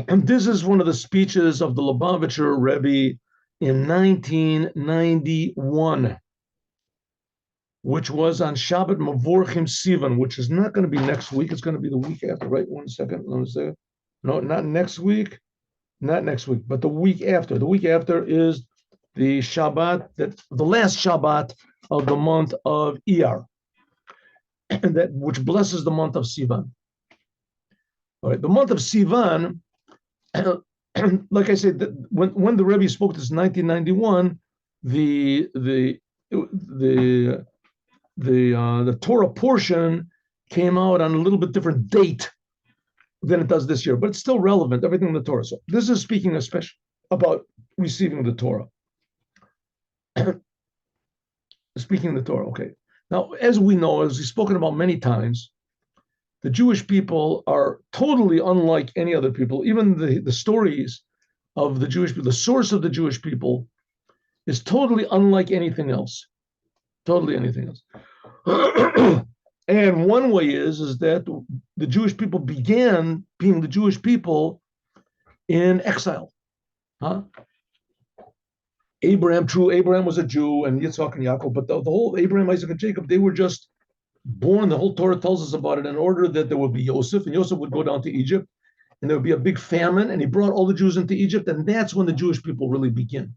And this is one of the speeches of the Lubavitcher Rebbe in 1991, which was on Shabbat Mavorchim Sivan, which is not going to be next week. It's going to be the week after. Right? 1 second. Let me say. No, not next week. Not next week, but the week after. The week after is the Shabbat, the last Shabbat of the month of Iyar, and which blesses the month of Sivan. All right, the month of Sivan, like I said, when the Rebbe spoke this in 1991, the Torah portion came out on a little bit different date than it does this year, but it's still relevant, everything in the Torah. So this is speaking especially about receiving the Torah. Speaking of the Torah, okay. Now, as we know, as we've spoken about many times, the Jewish people are totally unlike any other people. Even the stories of the Jewish people, the source of the Jewish people is totally unlike anything else. Totally anything else. And one way is that the Jewish people began being the Jewish people in exile. Huh? Abraham was a Jew, and Yitzhak and Yaakov, but the whole Abraham, Isaac, and Jacob, they were just born. The whole Torah tells us about it in order that there would be Yosef, and Yosef would go down to Egypt, and there would be a big famine, and he brought all the Jews into Egypt, and that's when the Jewish people really begin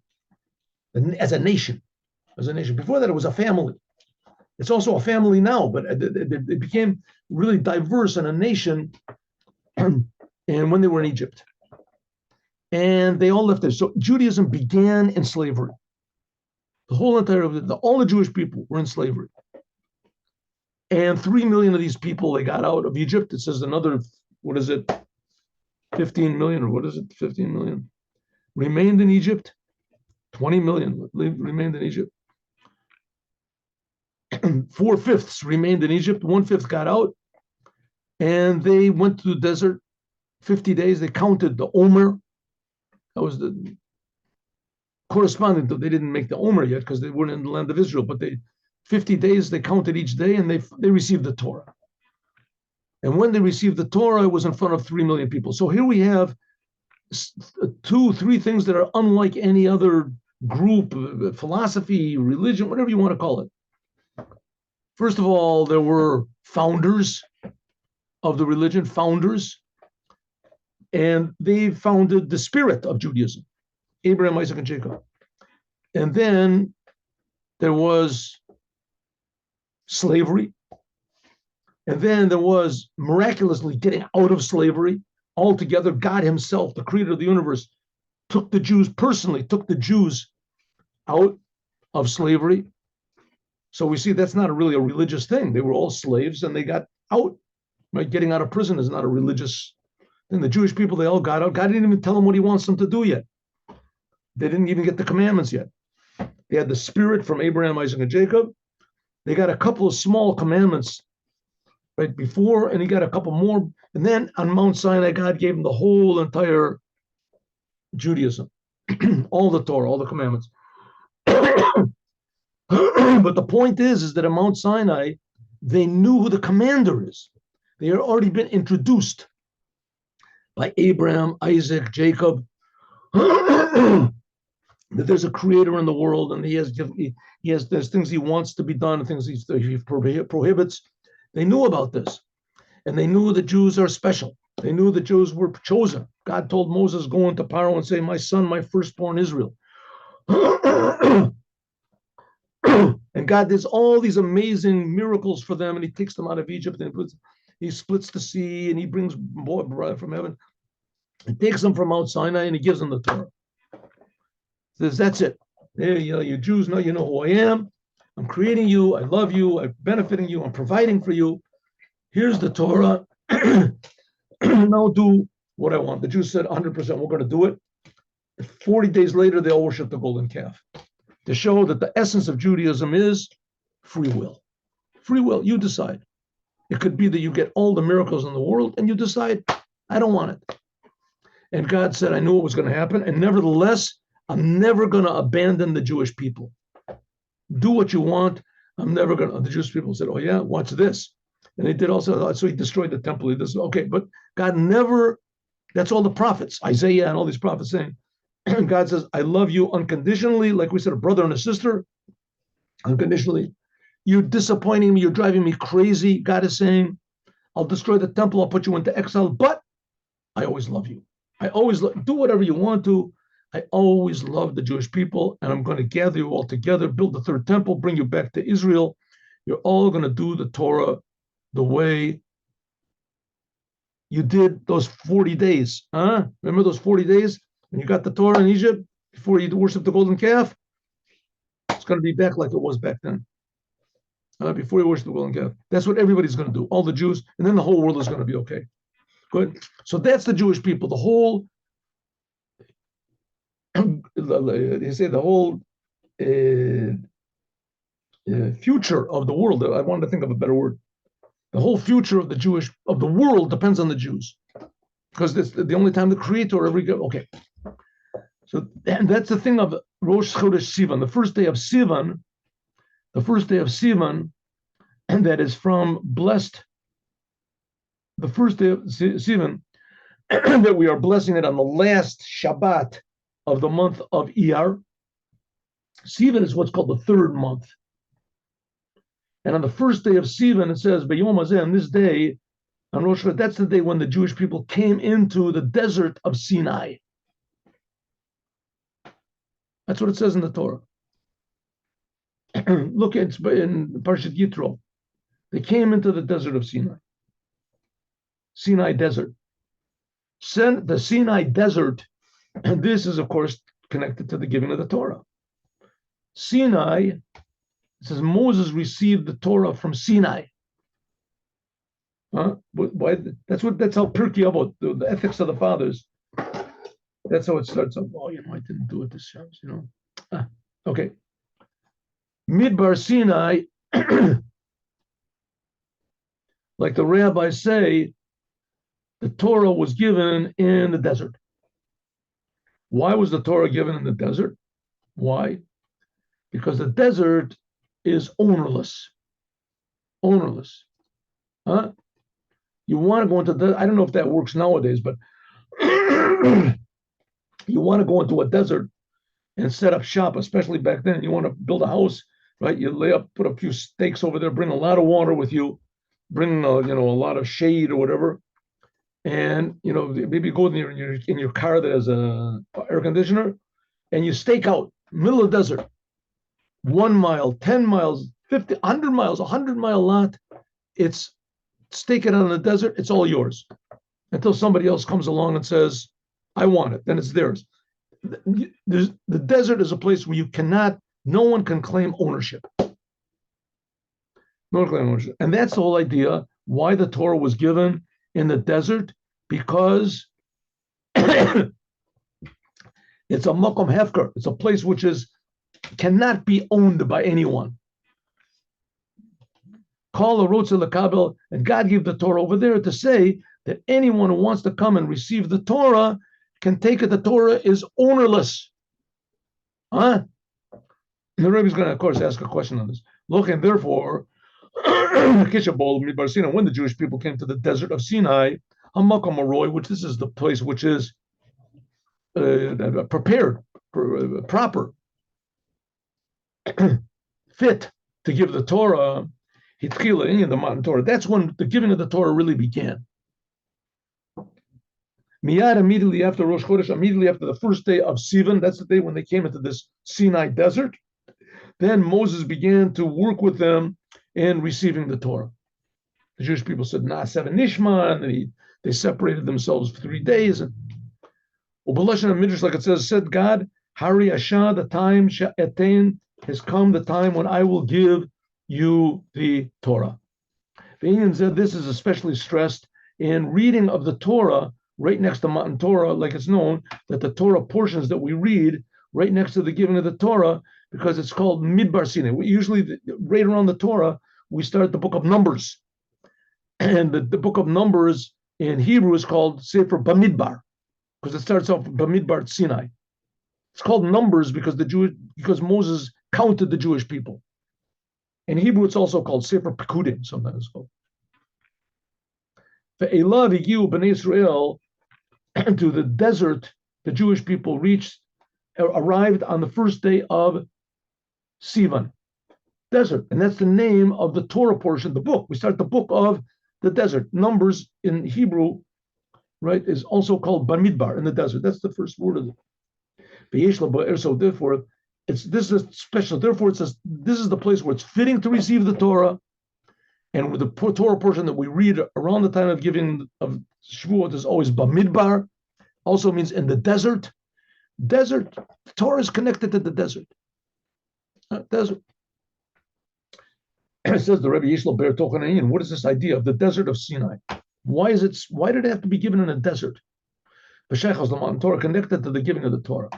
as a nation. Before that, it was a family. It's also a family now, but it became really diverse in a nation, and when they were in Egypt. And they all left there. So Judaism began in slavery. The whole all the Jewish people were in slavery. And 3 million of these people, they got out of Egypt. It says another, 15 million, or 15 million, remained in Egypt. 20 million remained in Egypt. 4/5 remained in Egypt. 1/5 got out. And they went to the desert 50 days. They counted the Omer. That was the corresponding to, they didn't make the Omer yet because they weren't in the land of Israel, but 50 days they counted each day, and they received the Torah. And when they received the Torah, it was in front of 3 million people. So here we have 2-3 things that are unlike any other group, philosophy, religion, whatever you want to call it. First of all, there were founders of the religion, and they founded the spirit of Judaism, Abraham, Isaac, and Jacob. And then there was slavery. And then there was miraculously getting out of slavery altogether. God himself, the creator of the universe, took the Jews out of slavery. So we see that's not really a religious thing. They were all slaves and they got out. Right? Getting out of prison is not a religious thing. The Jewish people, they all got out. God didn't even tell them what he wants them to do yet. They didn't even get the commandments yet. They had the spirit from Abraham, Isaac, and Jacob. They got a couple of small commandments right before, and he got a couple more. And then on Mount Sinai, God gave them the whole entire Judaism, all the Torah, all the commandments. But the point is that at Mount Sinai, they knew who the commander is. They had already been introduced by Abraham, Isaac, Jacob, that there's a creator in the world, and there's things he wants to be done, and things he prohibits. They knew about this, and they knew the Jews are special. They knew the Jews were chosen. God told Moses, go into Pharaoh and say, my son, my firstborn Israel. And God does all these amazing miracles for them, and he takes them out of Egypt, and he splits the sea, and he brings bread from heaven. He takes them from Mount Sinai, and he gives them the Torah. He says, that's it. There, you Jews know, you know who I am. I'm creating you. I love you. I'm benefiting you. I'm providing for you. Here's the Torah. Now do what I want. The Jews said 100%, we're going to do it. 40 days later, they all worship the golden calf to show that the essence of Judaism is free will. Free will, you decide. It could be that you get all the miracles in the world and you decide, I don't want it. And God said, I knew it was going to happen. And nevertheless, I'm never going to abandon the Jewish people. Do what you want. I'm never going to. The Jewish people said, oh yeah, watch this. And they did also, so he destroyed the temple. He does, okay, but God never That's all the prophets, Isaiah and all these prophets saying. God says, I love you unconditionally, like we said, a brother and a sister, unconditionally. You're disappointing me, you're driving me crazy. God is saying, I'll destroy the temple, I'll put you into exile, but I always love you. I always do whatever you want to. I always love the Jewish people, and I'm going to gather you all together, build the third temple, bring you back to Israel. You're all going to do the Torah the way you did those 40 days. Huh? Remember those 40 days when you got the Torah in Egypt before you worshiped the golden calf? It's going to be back like it was back then. Before you worship the golden calf. That's what everybody's going to do, all the Jews, and then the whole world is going to be okay. Good. So that's the Jewish people. The whole, you say the whole future of the world. I wanted to think of a better word. The whole future of the world depends on the Jews, because it's the only time the Creator ever go. Okay. So and that's the thing of Rosh Chodesh Sivan, the first day of Sivan, and that is from blessed. The first day of Sivan, that we are blessing it on the last Shabbat of the month of Iyar. Sivan is what's called the third month. And on the first day of Sivan, it says, B'yom hazeh, on this day, on Rosh Hashanah, that's the day when the Jewish people came into the desert of Sinai. That's what it says in the Torah. Look, it's in Parshat Yitro. They came into the desert of Sinai. Sinai desert. The Sinai desert, and this is, of course, connected to the giving of the Torah. Sinai, it says Moses received the Torah from Sinai. Huh? Why? That's how Pirkei Avot, the ethics of the fathers. That's how it starts off. Oh, I didn't do it this chance, Okay. Midbar Sinai, like the rabbis say, the Torah was given in the desert. Why was the Torah given in the desert? Why? Because the desert is ownerless. Ownerless. Huh? You want to go into I don't know if that works nowadays, but you want to go into a desert and set up shop, especially back then. You want to build a house, right? You lay up, put a few stakes over there, bring a lot of water with you, bring a lot of shade or whatever, and maybe go in your car that has a air conditioner, and you stake out middle of the desert, 1 mile, 10 miles, 50, 100 miles, 100-mile lot. It's stake it out in the desert. It's all yours until somebody else comes along and says, "I want it." Then it's theirs. The desert is a place where no one can claim ownership. No one can claim ownership. And that's the whole idea why the Torah was given in the desert, because it's a makom hefker. It's a place which cannot be owned by anyone. Call a rotze lekabel, and God gave the Torah over there to say that anyone who wants to come and receive the Torah can take it. The Torah is ownerless. Huh? The Rebbe is going to, of course, ask a question on this. Look, and therefore, when the Jewish people came to the desert of Sinai, Hamakom Aroi, which this is the place which is prepared, proper, fit to give the Torah, Hitchila in the Matan Torah. That's when the giving of the Torah really began. Miyad, immediately after Rosh Chodesh, immediately after the first day of Sivan, that's the day when they came into this Sinai desert. Then Moses began to work with them in receiving the Torah. The Jewish people said, Na'aseh Nishma, and they separated themselves for 3 days. And Ubalash and Midrash, like it said God, Hari Asha, the time Sha'etain has come, the time when I will give you the Torah. Ve'inyan said this is especially stressed in reading of the Torah right next to Matan Torah, like it's known that the Torah portions that we read right next to the giving of the Torah, because it's called Midbar Sinai. We usually, right around the Torah, we start the book of Numbers. And the book of Numbers in Hebrew is called Sefer Bamidbar, because it starts off Bamidbar Sinai. It's called Numbers because Moses counted the Jewish people. In Hebrew, it's also called Sefer Pekudim, sometimes it's called. Ve'elav higiu b'nei Israel, to the desert, the Jewish people arrived on the first day of Sivan, desert. And that's the name of the Torah portion, the book. We start the book of the desert. Numbers in Hebrew, right, is also called Bamidbar, in the desert. That's the first word of it. So therefore, this is special. Therefore, this is the place where it's fitting to receive the Torah. And with the Torah portion that we read around the time of giving of Shavuot is always Bamidbar, also means in the desert. Desert, the Torah is connected to the desert. Desert. It says the Rebbe Yishlo Ber Tochanan. What is this idea of the desert of Sinai? Why did it have to be given in a desert? Torah connected to the giving of the Torah.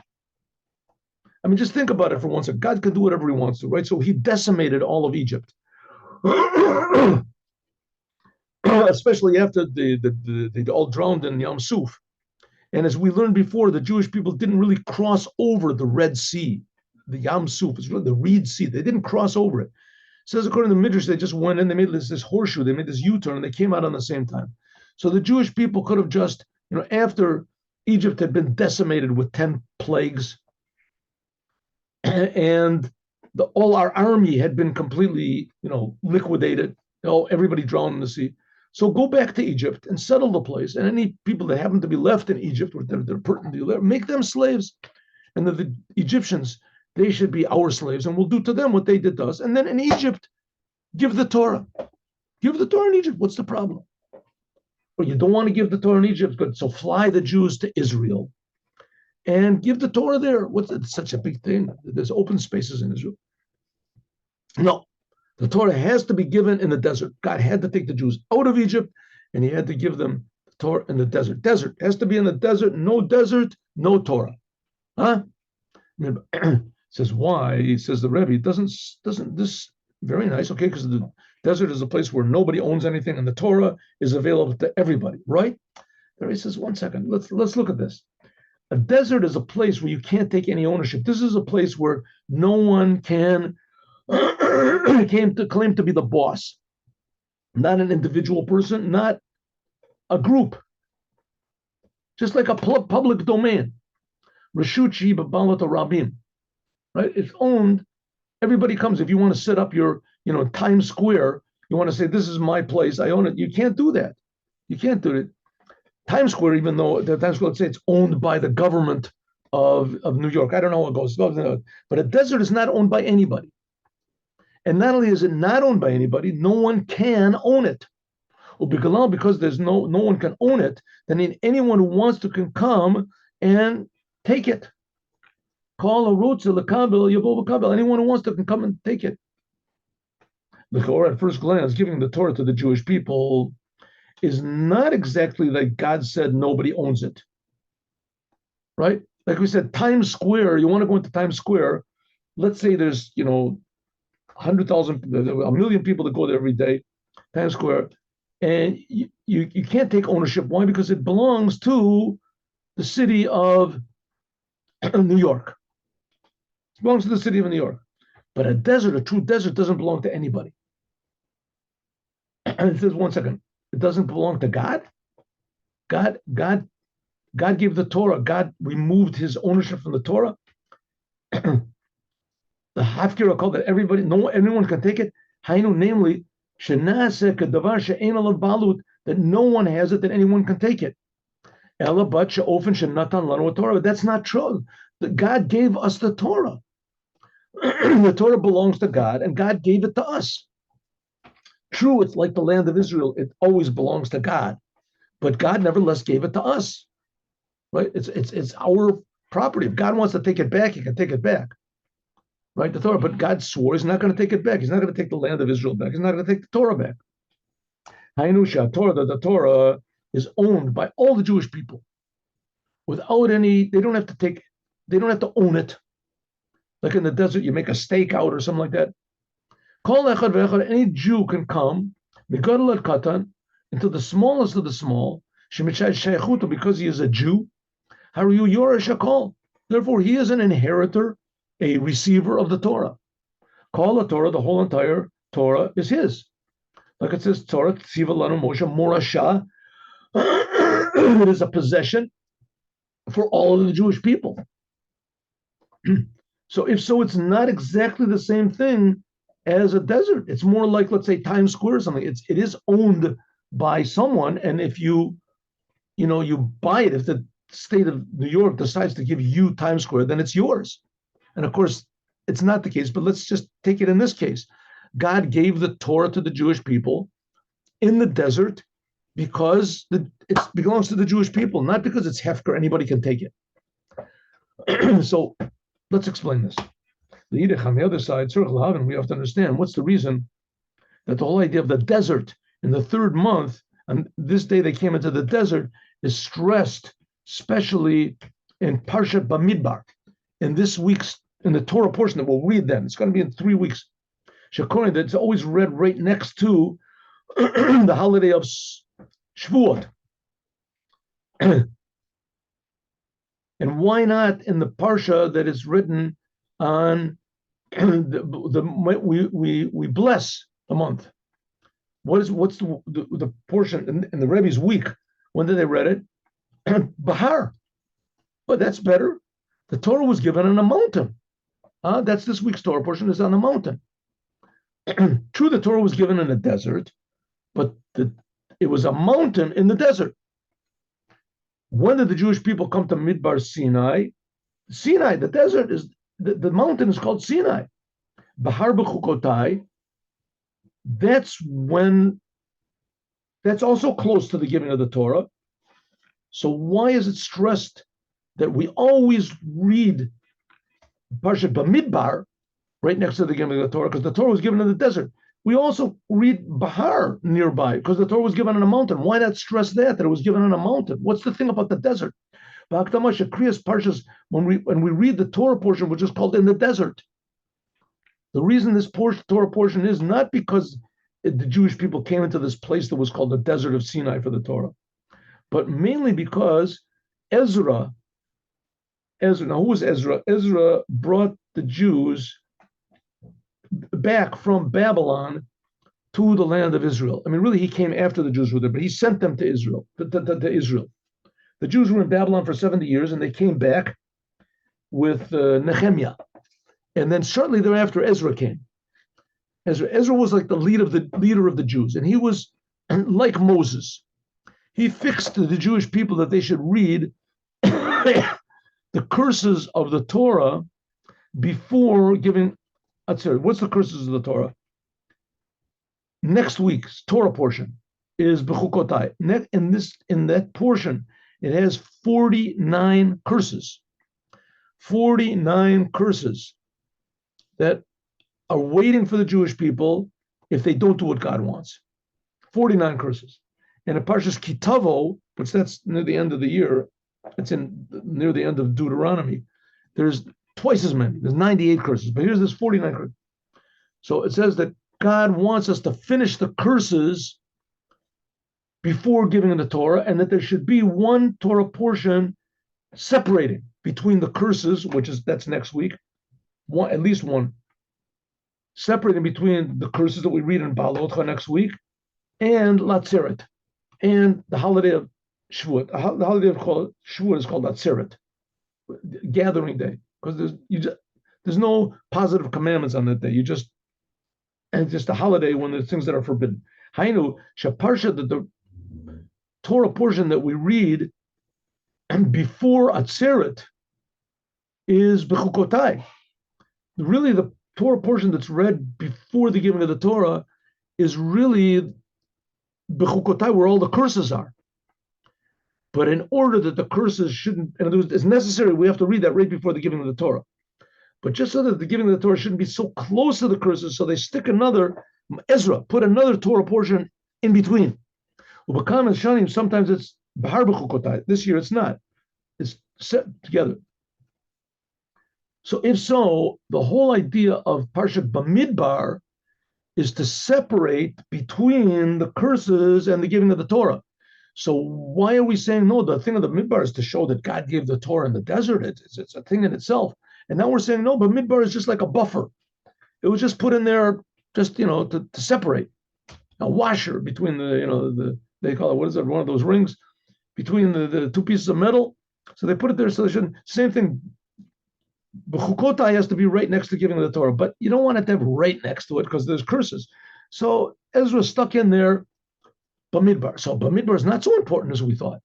I mean, just think about it for one second. God can do whatever he wants to, right? So he decimated all of Egypt. Especially after they all drowned in Yam Suf. And as we learned before, the Jewish people didn't really cross over the Red Sea, the Yam Suf. It's really the Reed Sea. They didn't cross over it. It says according to the Midrash, they just went in, they made this horseshoe, they made this U-turn, and they came out on the same time. So the Jewish people could have just, after Egypt had been decimated with 10 plagues, and all our army had been completely, liquidated, everybody drowned in the sea. So go back to Egypt and settle the place. And any people that happen to be left in Egypt, or they're pertinent to there, make them slaves. And the Egyptians, they should be our slaves, and we'll do to them what they did to us. And then in Egypt, give the Torah. Give the Torah in Egypt. What's the problem? Well, you don't want to give the Torah in Egypt. Good. So fly the Jews to Israel and give the Torah there. It's such a big thing. There's open spaces in Israel. No. The Torah has to be given in the desert. God had to take the Jews out of Egypt, and he had to give them the Torah in the desert. Desert has to be in the desert. No desert, no Torah. Huh? Says why? He says the Rebbe doesn't this very nice? Okay, because the desert is a place where nobody owns anything, and the Torah is available to everybody, right? There he says, 1 second. Let's look at this. A desert is a place where you can't take any ownership. This is a place where no one can claim to be the boss, not an individual person, not a group, just like a public domain. Rashuchi b'balat rabim, right? It's owned. Everybody comes. If you want to set up your, Times Square, you want to say this is my place, I own it. You can't do that. You can't do it. Times Square, even though the Times Square, let's say it's owned by the government of New York. I don't know how it goes, but a desert is not owned by anybody. And not only is it not owned by anybody, no one can own it. Because there's no one can own it, then anyone who wants to can come and take it. Call a rutza lekabel, yavo lekabel. Anyone who wants to can come and take it. The Torah, at first glance, giving the Torah to the Jewish people is not exactly like God said nobody owns it. Right? Like we said, Times Square, you want to go into Times Square, let's say there's, 100,000, 1 million people that go there every day, Times Square, and you can't take ownership. Why? Because it belongs to the city of New York. It belongs to the city of New York. But a true desert, doesn't belong to anybody. And it says, 1 second, it doesn't belong to God? God gave the Torah. God removed his ownership from the Torah. The Hafkira called that anyone can take it. Hainu, namely, that no one has it, that anyone can take it. But that's not true. God gave us the Torah. The Torah belongs to God, and God gave it to us. True, it's like the land of Israel. It always belongs to God. But God nevertheless gave it to us. Right? It's our property. If God wants to take it back, he can take it back. Right? The Torah, but God swore he's not going to take it back. He's not going to take the land of Israel back. He's not going to take the Torah back. Hainusha, the Torah is owned by all the Jewish people. Without any, they don't have to own it. Like in the desert, you make a stakeout or something like that. Any Jew can come, into the smallest of the small, because he is a Jew. Therefore, he is an inheritor, a receiver of the Torah. Call the Torah, the whole entire Torah is his. Like it says, Torah, Tziva Lanu Moshe, Morasha. It is a possession. for all of the Jewish people. So if so, it's not exactly the same thing as a desert. It's more like, let's say, Times Square or something. It is owned by someone, and if you buy it, if the state of New York decides to give you Times Square, then it's yours. And of course, it's not the case, but let's just take it in this case. God gave the Torah to the Jewish people in the desert because it belongs to the Jewish people, not because it's hefker, anybody can take it. So let's explain this. The Yiddish on the other side, we have to understand what's the reason that the whole idea of the desert in the third month, and this day they came into the desert, is stressed, especially in Parshat Bamidbar, in this week's, in the Torah portion that we'll read then. It's going to be in 3 weeks. Shekori, that's always read right next to the holiday of Shavuot. And why not in the Parsha that is written on we bless the month? What's the portion in the Rebbe's week? When did they read it? Bahar. But that's better. The Torah was given on a mountain. That's this week's Torah portion is on the mountain. True, the Torah was given in a desert, but it was a mountain in the desert. When did the Jewish people come to Midbar Sinai? Sinai, the desert is the mountain is called Sinai. Bahar b'chukotai. That's also close to the giving of the Torah. So why is it stressed that we always read Parshat Bamidbar right next to the giving of the Torah? Because the Torah was given in the desert. We also read Bahar nearby because the Torah was given on a mountain. Why not stress that it was given on a mountain? What's the thing about the desert? Parshas, when we read the Torah portion, which is called in the desert. The reason this Torah portion is not because the Jewish people came into this place that was called the desert of Sinai for the Torah, but mainly because Ezra, now who was Ezra? Ezra brought the Jews back from Babylon to the land of Israel. I mean, really, he came after the Jews were there, but he sent them to Israel. To Israel. The Jews were in Babylon for 70 years, and they came back with Nehemiah. And then shortly thereafter, Ezra came. Ezra was like the leader of the Jews, and he was like Moses. He fixed to the Jewish people that they should read the curses of the Torah before giving. What's the curses of the Torah? Next week's Torah portion is Bechukotai. In that portion, it has 49 curses. 49 curses that are waiting for the Jewish people if they don't do what God wants. 49 curses. And in Parshas Kitavo, which that's near the end of the year, it's near the end of Deuteronomy, there's twice as many. There's 98 curses, but here's this 49 curses. So it says that God wants us to finish the curses before giving the Torah, and that there should be one Torah portion separating between the curses, that's next week, at least one, separating between the curses that we read in Balotcha next week and Latzeret, and the holiday of Shavuot. The holiday of Shavuot is called Latzeret, gathering day, because there's no positive commandments on that day. And it's just a holiday when there's things that are forbidden. Hainu Shaparsha, the Torah portion that we read before Atzeret is Bechukotai. Really, the Torah portion that's read before the giving of the Torah is really Bechukotai, where all the curses are. But in order that the curses shouldn't, and it's necessary, we have to read that right before the giving of the Torah. But just so that the giving of the Torah shouldn't be so close to the curses, so they stick Ezra put another Torah portion in between. Sometimes it's Bahar Bechukotai. This year it's not. It's set together. So if so, the whole idea of Parshat Bamidbar is to separate between the curses and the giving of the Torah. So why are we saying no? The thing of the Midbar is to show that God gave the Torah in the desert. It's a thing in itself. And now we're saying no, but Midbar is just like a buffer. It was just put in there just, to separate. A washer between they call it, what is it, one of those rings between the two pieces of metal. So they put it there. So they shouldn't. Same thing. B'chukotai has to be right next to giving the Torah, but you don't want it to have right next to it because there's curses. So Ezra stuck in there Bamidbar. So Bamidbar is not so important as we thought.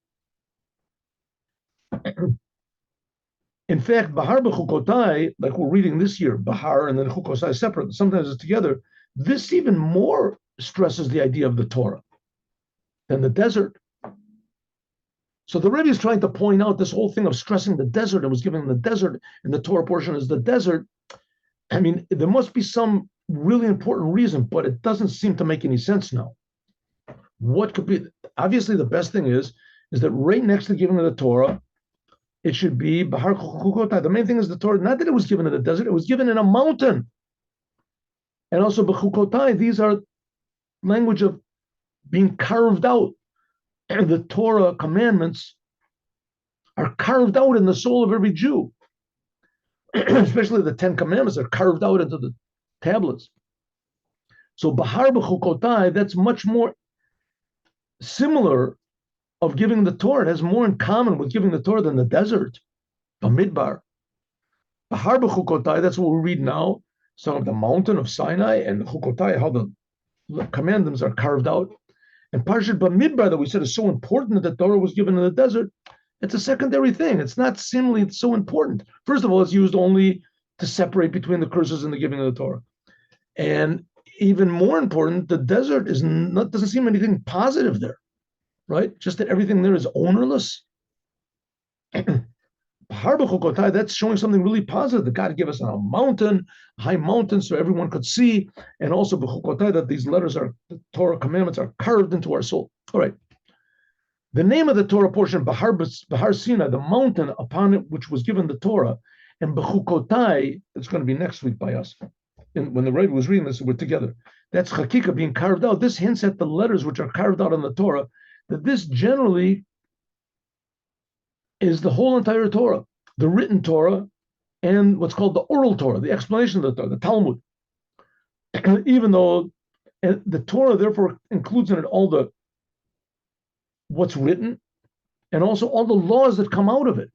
In fact, Bahar b'chukotai, like we're reading this year, Bahar and then Chukosai separate, sometimes it's together. This even more stresses the idea of the Torah than the desert. So the Rebbe is trying to point out this whole thing of stressing the desert and was given the desert, and the Torah portion is the desert. I mean, there must be some really important reason, but it doesn't seem to make any sense now. What could be? Obviously, the best thing is that right next to giving of the Torah, it should be Bahar Chukotai. The main thing is the Torah, not that it was given in the desert, it was given in a mountain. And also Bechukotai, these are language of being carved out. And the Torah commandments are carved out in the soul of every Jew. Especially the 10 commandments are carved out into the tablets. So Bahar Bechukotai, that's much more similar of giving the Torah. It has more in common with giving the Torah than the desert, the Midbar. Bahar Bechukotai, that's what we read now. So the mountain of Sinai and Chukotai, how the commandments are carved out. And Parshat Bamidbar that we said is so important that the Torah was given in the desert, it's a secondary thing. It's not seemingly so important. First of all, it's used only to separate between the curses and the giving of the Torah. And even more important, the desert doesn't seem anything positive there, right? Just that everything there is ownerless. That's showing something really positive that God gave us on a mountain, a high mountain, so everyone could see, and also that these letters the Torah commandments are carved into our soul. All right. The name of the Torah portion, Bahar Sinai, the mountain upon it which was given the Torah, and Bechukotai, it's going to be next week by us. And when the Rebbe was reading this, we're together. That's Chakika being carved out. This hints at the letters which are carved out on the Torah, that this generally is the whole entire Torah, the written Torah, and what's called the oral Torah, the explanation of the Torah, the Talmud. Even though the Torah therefore includes in it all the what's written, and also all the laws that come out of it,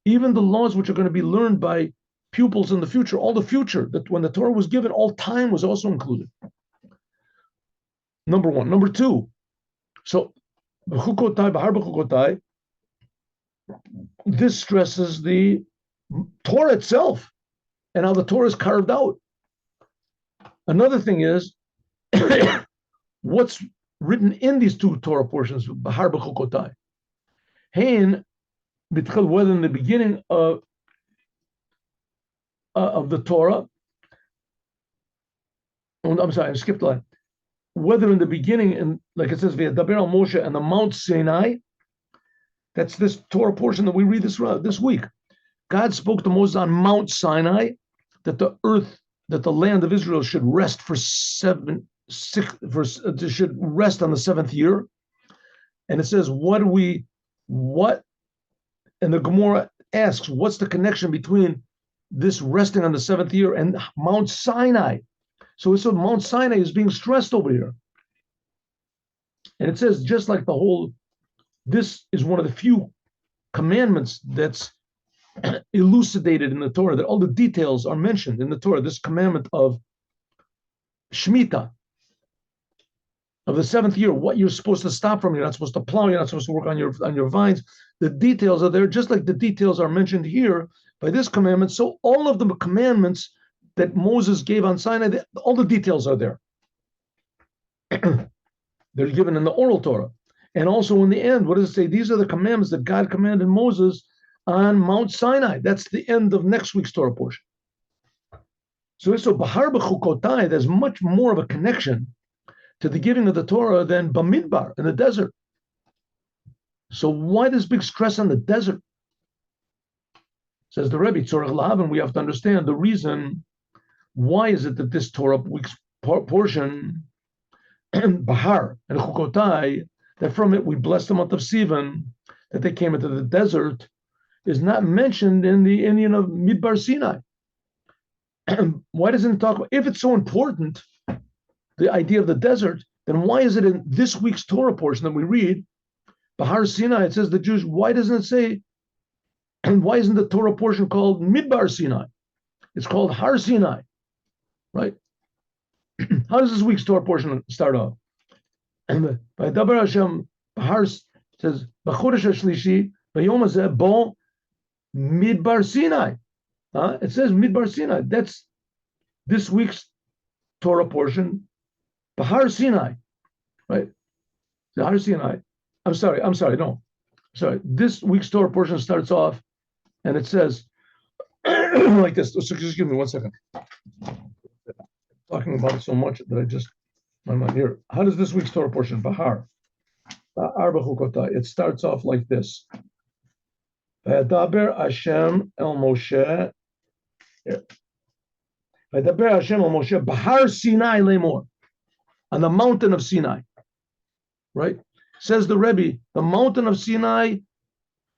even the laws which are going to be learned by pupils in the future, all the future, that when the Torah was given, all time was also included. Number one. Number two, so Bahar Bechukotai, this stresses the Torah itself and how the Torah is carved out. Another thing is what's written in these two Torah portions, Bahar Bechukotai. Hein, whether in the beginning of the Torah, I'm sorry, I skipped a line. Whether in the beginning, and like it says, via Daber al Moshe and the Mount Sinai, that's this Torah portion that we read this week. God spoke to Moses on Mount Sinai that the land of Israel should rest should rest on the seventh year. And it says, and the Gemara asks, what's the connection between this resting on the seventh year and Mount Sinai? So Mount Sinai is being stressed over here. And it says, just like this is one of the few commandments that's elucidated in the Torah, that all the details are mentioned in the Torah, this commandment of Shemitah, of the seventh year, what you're supposed to stop from, you're not supposed to plow, you're not supposed to work on your vines. The details are there, just like the details are mentioned here by this commandment. So all of the commandments that Moses gave on Sinai, all the details are there. They're given in the oral Torah. And also in the end, what does it say? These are the commandments that God commanded Moses on Mount Sinai. That's the end of next week's Torah portion. So Bahar Bechukotai, there's much more of a connection to the giving of the Torah than Bamidbar in the desert. So why this big stress on the desert? Says the Rebbe, Tzorech Lahavan, we have to understand the reason. Why is it that this Torah week's portion, Bahar and Chukotai, that from it we bless the month of Sivan, that they came into the desert, is not mentioned in the Indian of Midbar Sinai? Why doesn't it talk about, if it's so important, the idea of the desert, then why is it in this week's Torah portion that we read, Bahar Sinai, it says the Jews, why doesn't it say And why isn't the Torah portion called Midbar Sinai? It's called Har Sinai, right? How does this week's Torah portion start off? And by Dabar Hashem, Har says, B'chodesh HaShlishi, B'yom Hazeh, Bo Midbar Sinai. It says Midbar Sinai. That's this week's Torah portion, Bahar Sinai, right? The Har Sinai. I'm sorry. No, sorry. This week's Torah portion starts off, and it says like this. So just give me 1 second. I'm talking about it so much that I'm not here. How does this week's Torah portion, Bahar? It starts off like this. V'adaber Hashem el Moshe. V'adaber Hashem el Moshe Bahar Sinai lemor, on the mountain of Sinai. Right? Says the Rebbe, the mountain of Sinai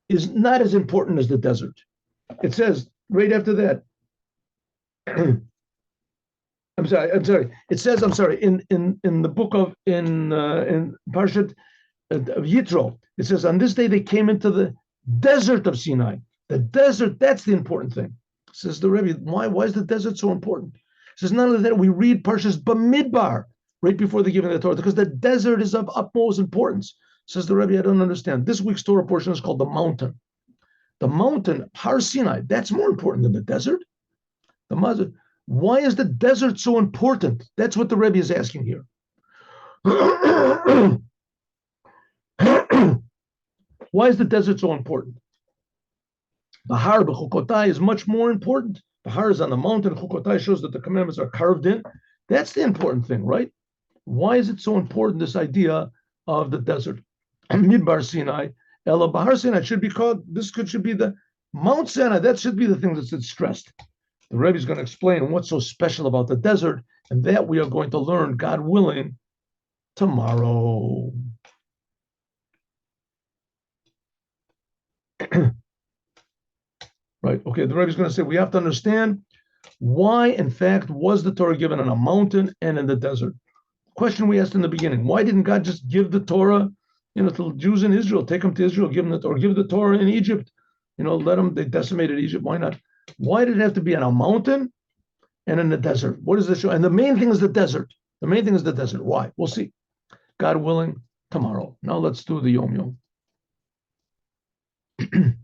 is not as important as the desert. It says right after that. I'm sorry. It says, in the book of in Parshat Yitro, it says, on this day they came into the desert of Sinai. The desert, that's the important thing. Says the Rebbe, why is the desert so important? Says, not only that, we read Parshas Bamidbar right before the giving of the Torah, because the desert is of utmost importance. Says the Rebbe, I don't understand. This week's Torah portion is called the mountain. The mountain, Har Sinai, that's more important than the desert. Why is the desert so important? That's what the Rebbe is asking here. Why is the desert so important? Bahar b'chukotai is much more important. Bahar is on the mountain. Chukotai shows that the commandments are carved in. That's the important thing, right? Why is it so important, this idea of the desert? Midbar Sinai, Ela Bahar Sinai should be called, should be the Mount Sinai. That should be the thing that's stressed. The Rebbe is going to explain what's so special about the desert, and that we are going to learn, God willing, tomorrow. Right, okay, the Rebbe is going to say we have to understand why, in fact, was the Torah given on a mountain and in the desert. Question we asked in the beginning, why didn't God just give the Torah, to the Jews in Israel, take them to Israel, give them or give the Torah in Egypt, let them, they decimated Egypt, why not? Why did it have to be on a mountain and in the desert? What does this show? And the main thing is the desert. The main thing is the desert. Why? We'll see. God willing, tomorrow. Now let's do the Yom Yom.